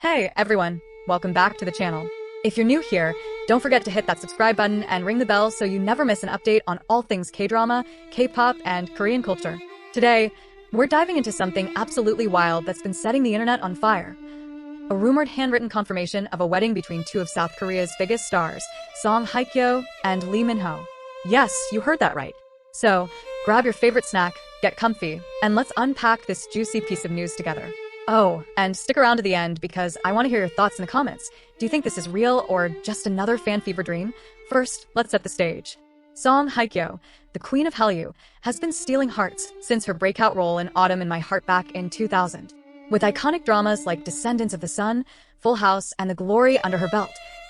Hey everyone, welcome back to the channel. If you're new here, don't forget to hit that subscribe button and ring the bell so you never miss an update on all things K-drama, K-pop, and Korean culture. Today, we're diving into something absolutely wild that's been setting the internet on fire. A rumored handwritten confirmation of a wedding between two of South Korea's biggest stars, Song Hye-kyo and Lee Min-ho. Yes, you heard that right. So, grab your favorite snack, get comfy, and let's unpack this juicy piece of news together. Oh, and stick around to the end because I want to hear your thoughts in the comments. Do you think this is real or just another fan fever dream? First, let's set the stage. Song Hye-kyo, the Queen of Hallyu, has been stealing hearts since her breakout role in Autumn in My Heart back in 2000. With iconic dramas like Descendants of the Sun, Full House, and The Glory under her belt,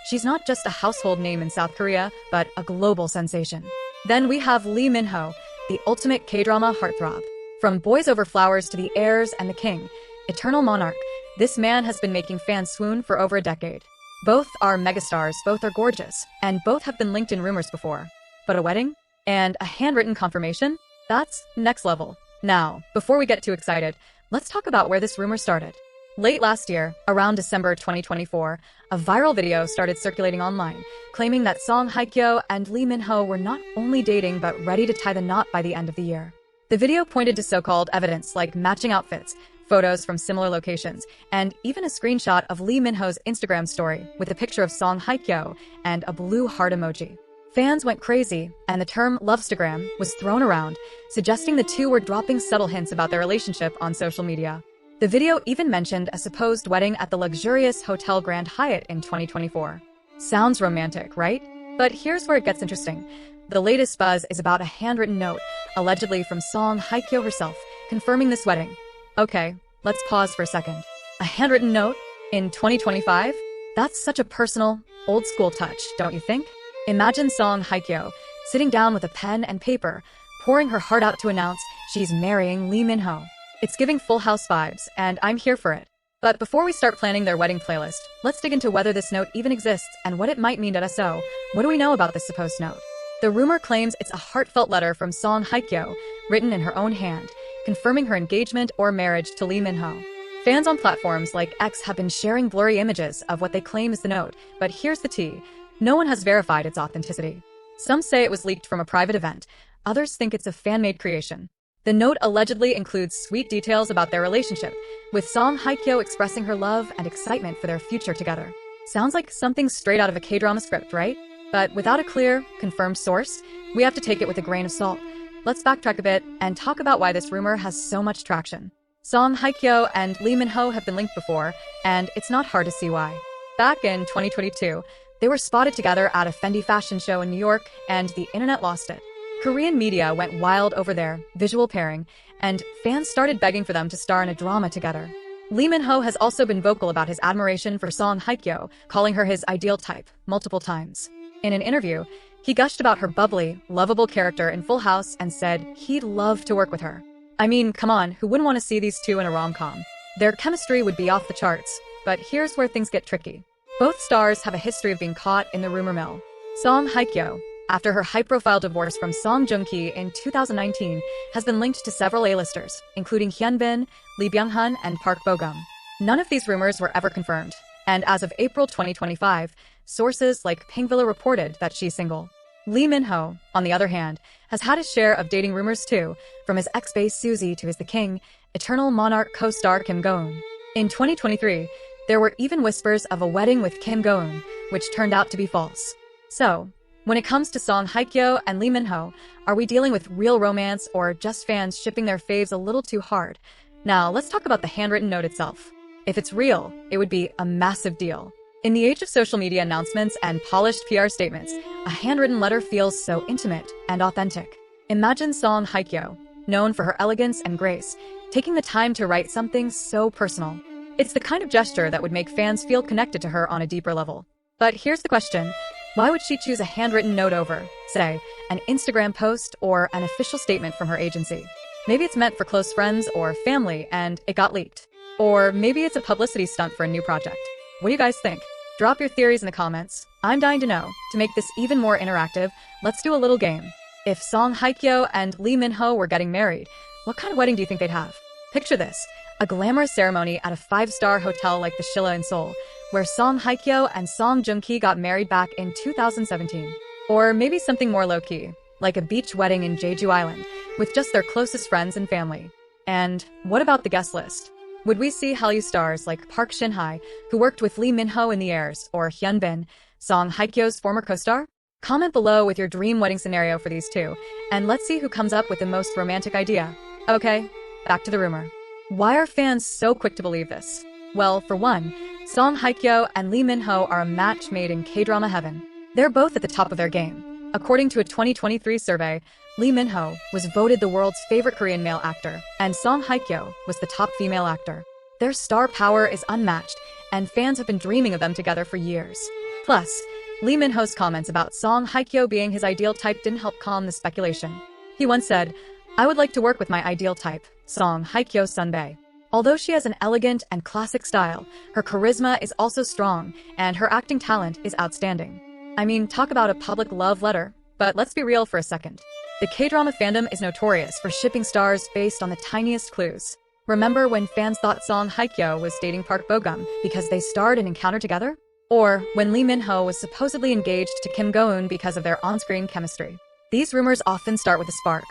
she's not just a household name in South Korea, but a global sensation. Then we have Lee Min-ho, the ultimate K-drama heartthrob. From Boys Over Flowers to The Heirs and The King, Eternal Monarch, this man has been making fans swoon for over a decade. Both are megastars, both are gorgeous, and both have been linked in rumors before. But a wedding? And a handwritten confirmation? That's next level. Now, before we get too excited, let's talk about where this rumor started. Late last year, around December 2024, a viral video started circulating online, claiming that Song Hye-kyo and Lee Min-ho were not only dating but ready to tie the knot by the end of the year. The video pointed to so-called evidence like matching outfits, photos from similar locations, and even a screenshot of Lee Min-ho's Instagram story with a picture of Song Hye-kyo and a blue heart emoji. Fans went crazy, and the term Lovestagram was thrown around, suggesting the two were dropping subtle hints about their relationship on social media. The video even mentioned a supposed wedding at the luxurious Hotel Grand Hyatt in 2024. Sounds romantic, right? But here's where it gets interesting. The latest buzz is about a handwritten note, allegedly from Song Hye-kyo herself, confirming this wedding. Okay, let's pause for a second. A handwritten note? In 2025? That's such a personal, old-school touch, don't you think? Imagine Song Hye-kyo sitting down with a pen and paper, pouring her heart out to announce she's marrying Lee Min-ho. It's giving Full House vibes, and I'm here for it. But before we start planning their wedding playlist, let's dig into whether this note even exists and what it might mean to SO. What do we know about this supposed note? The rumor claims it's a heartfelt letter from Song Hye-kyo, written in her own hand, confirming her engagement or marriage to Lee Min-ho. Fans on platforms like X have been sharing blurry images of what they claim is the note, but here's the tea. No one has verified its authenticity. Some say it was leaked from a private event, others think it's a fan-made creation. The note allegedly includes sweet details about their relationship, with Song Hye-kyo expressing her love and excitement for their future together. Sounds like something straight out of a K-drama script, right? But without a clear, confirmed source, we have to take it with a grain of salt. Let's backtrack a bit and talk about why this rumor has so much traction. Song Hye-kyo and Lee Min-ho have been linked before, and it's not hard to see why. Back in 2022, they were spotted together at a Fendi fashion show in New York, and the internet lost it. Korean media went wild over their visual pairing, and fans started begging for them to star in a drama together. Lee Min-ho has also been vocal about his admiration for Song Hye-kyo, calling her his ideal type multiple times. In an interview, he gushed about her bubbly, lovable character in Full House and said he'd love to work with her. I mean, come on, who wouldn't want to see these two in a rom-com? Their chemistry would be off the charts, but here's where things get tricky. Both stars have a history of being caught in the rumor mill. Song Hye-kyo, after her high-profile divorce from Song Joong-ki in 2019, has been linked to several A-listers, including Hyun-bin, Lee Byung-hun, and Park Bo-gum. None of these rumors were ever confirmed, and as of April 2025, sources like Pinkvilla reported that she's single. Lee Min-ho, on the other hand, has had his share of dating rumors too, from his ex-bae Suzy to his The King, Eternal Monarch co-star Kim Go-eun. In 2023, there were even whispers of a wedding with Kim Go-eun, which turned out to be false. So, when it comes to Song Hye-kyo and Lee Min-ho, are we dealing with real romance or just fans shipping their faves a little too hard? Now, let's talk about the handwritten note itself. If it's real, it would be a massive deal. In the age of social media announcements and polished PR statements, a handwritten letter feels so intimate and authentic. Imagine Song Hye-kyo, known for her elegance and grace, taking the time to write something so personal. It's the kind of gesture that would make fans feel connected to her on a deeper level. But here's the question. Why would she choose a handwritten note over, say, an Instagram post or an official statement from her agency? Maybe it's meant for close friends or family and it got leaked. Or maybe it's a publicity stunt for a new project. What do you guys think? Drop your theories in the comments. I'm dying to know. To make this even more interactive, let's do a little game. If Song Hye-kyo and Lee Min-ho were getting married, what kind of wedding do you think they'd have? Picture this, a glamorous ceremony at a five-star hotel like the Shilla in Seoul, where Song Hye-kyo and Song Joong-ki got married back in 2017. Or maybe something more low-key, like a beach wedding in Jeju Island, with just their closest friends and family. And what about the guest list? Would we see Hallyu stars like Park Shin-hye, who worked with Lee Min-ho in The Heirs, or Hyun-bin, Song Hye-kyo's former co-star? Comment below with your dream wedding scenario for these two, and let's see who comes up with the most romantic idea. Okay, back to the rumor. Why are fans so quick to believe this? Well, for one, Song Hye-kyo and Lee Min-ho are a match made in K-drama heaven. They're both at the top of their game. According to a 2023 survey, Lee Min-ho was voted the world's favorite Korean male actor, and Song Hye-kyo was the top female actor. Their star power is unmatched, and fans have been dreaming of them together for years. Plus, Lee Min-ho's comments about Song Hye-kyo being his ideal type didn't help calm the speculation. He once said, "I would like to work with my ideal type, Song Hye-kyo Sunbae." Although she has an elegant and classic style, her charisma is also strong, and her acting talent is outstanding. I mean, talk about a public love letter. But let's be real for a second. The K-drama fandom is notorious for shipping stars based on the tiniest clues. Remember when fans thought Song Hye-kyo was dating Park Bo-gum because they starred in Encounter together? Or when Lee Min-ho was supposedly engaged to Kim Go-eun because of their on-screen chemistry? These rumors often start with a spark,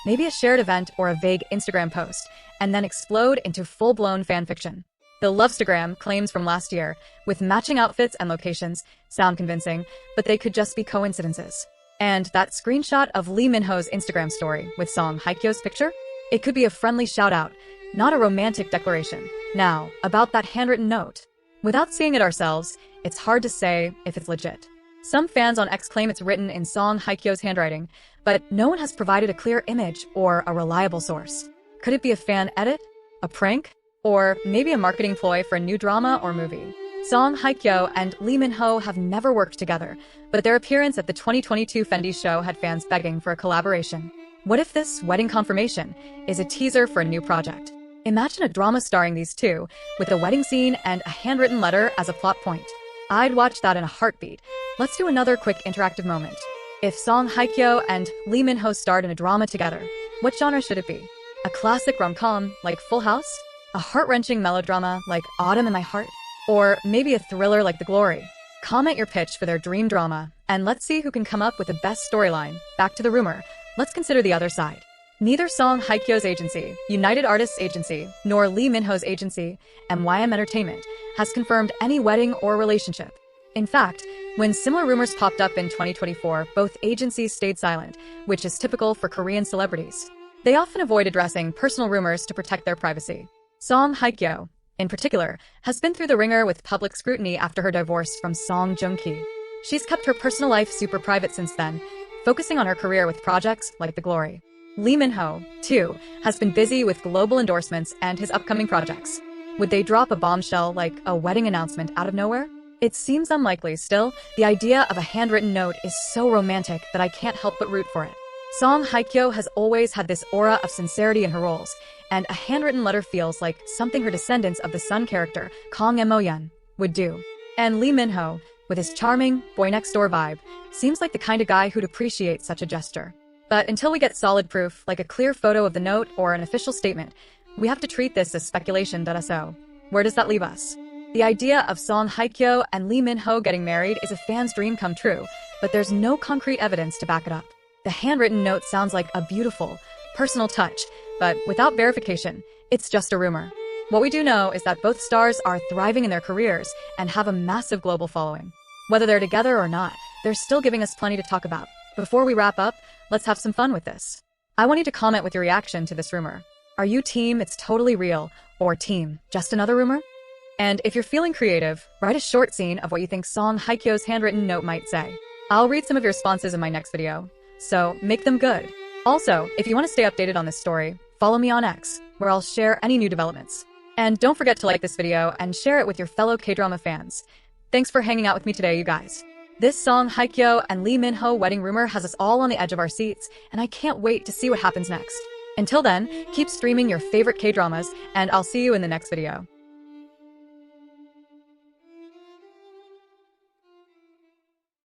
maybe a shared event or a vague Instagram post, and then explode into full-blown fanfiction. The Lovestagram claims from last year, with matching outfits and locations, sound convincing, but they could just be coincidences. And that screenshot of Lee Min-ho's Instagram story with Song Hye-kyo's picture? It could be a friendly shout-out, not a romantic declaration. Now, about that handwritten note. Without seeing it ourselves, it's hard to say if it's legit. Some fans on X claim it's written in Song Hye-kyo's handwriting, but no one has provided a clear image or a reliable source. Could it be a fan edit? A prank? Or maybe a marketing ploy for a new drama or movie? Song Hye-kyo and Lee Min-ho have never worked together, but their appearance at the 2022 Fendi show had fans begging for a collaboration. What if this wedding confirmation is a teaser for a new project? Imagine a drama starring these two, with a wedding scene and a handwritten letter as a plot point. I'd watch that in a heartbeat. Let's do another quick interactive moment. If Song Hye-kyo and Lee Min-ho starred in a drama together, what genre should it be? A classic rom-com like Full House? A heart-wrenching melodrama like Autumn in My Heart? Or maybe a thriller like The Glory? Comment your pitch for their dream drama, and let's see who can come up with the best storyline. Back to the rumor. Let's consider the other side. Neither Song Hye-kyo's agency, United Artists Agency, nor Lee Min-ho's agency, MYM Entertainment, has confirmed any wedding or relationship. In fact, when similar rumors popped up in 2024, both agencies stayed silent, which is typical for Korean celebrities. They often avoid addressing personal rumors to protect their privacy. Song Hye-kyo, in particular, has been through the ringer with public scrutiny after her divorce from Song Joong-ki. She's kept her personal life super private since then, focusing on her career with projects like The Glory. Lee Min-ho, too, has been busy with global endorsements and his upcoming projects. Would they drop a bombshell like a wedding announcement out of nowhere? It seems unlikely. Still, the idea of a handwritten note is so romantic that I can't help but root for it. Song Hye-kyo has always had this aura of sincerity in her roles, and a handwritten letter feels like something her descendants of the Sun character, Kang Mo-yeon, would do. And Lee Min-ho, with his charming, boy-next-door vibe, seems like the kind of guy who'd appreciate such a gesture. But until we get solid proof, like a clear photo of the note or an official statement, we have to treat this as speculation. So, where does that leave us? The idea of Song Hye-kyo and Lee Min-ho getting married is a fan's dream come true, but there's no concrete evidence to back it up. The handwritten note sounds like a beautiful, personal touch, but without verification, it's just a rumor. What we do know is that both stars are thriving in their careers and have a massive global following. Whether they're together or not, they're still giving us plenty to talk about. Before we wrap up, let's have some fun with this. I want you to comment with your reaction to this rumor. Are you team it's totally real, or team just another rumor? And if you're feeling creative, write a short scene of what you think Song Hye-kyo's handwritten note might say. I'll read some of your responses in my next video, so make them good. Also, if you want to stay updated on this story, follow me on X, where I'll share any new developments. And don't forget to like this video and share it with your fellow K-drama fans. Thanks for hanging out with me today, you guys. This Song Hye-kyo and Lee Min-ho wedding rumor has us all on the edge of our seats, and I can't wait to see what happens next. Until then, keep streaming your favorite K-dramas, and I'll see you in the next video.